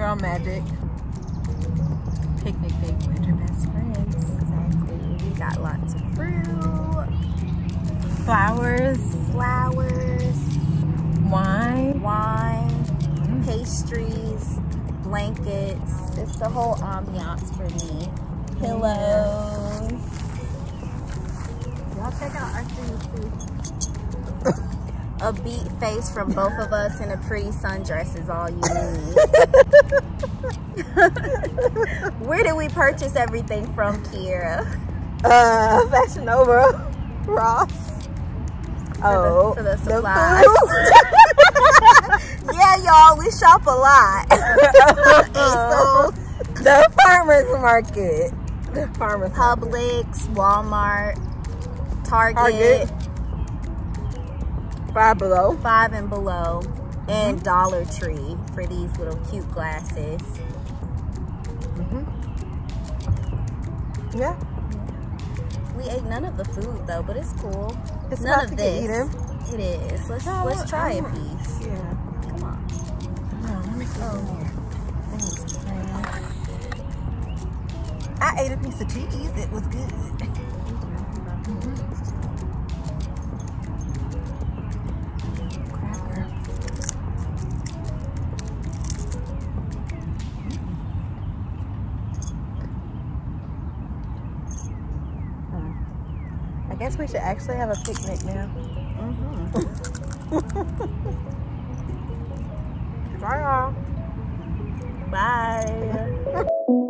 on magic. Picnic big with your best friends. Exactly. We got lots of fruit, Flowers, wine, pastries, blankets. It's the whole ambiance for me. Pillows. Y'all check out our things too. A beat face from both of us and a pretty sundress is all you need. Where did we purchase everything from, Kiera? Fashion Nova, Ross. For the supplies. Yeah, y'all, we shop a lot. ASOS, The farmer's market. Publix, Walmart, Target. Five and below. And Dollar Tree for these little cute glasses. Yeah. We ate none of the food though, but it's cool. It's None about of to this. get eaten. It is. Let's try a piece. Yeah. Come on. Let me see. Oh. I ate a piece of cheese. It was good. Cracker. I guess we should actually have a picnic now. Bye, y'all. Bye.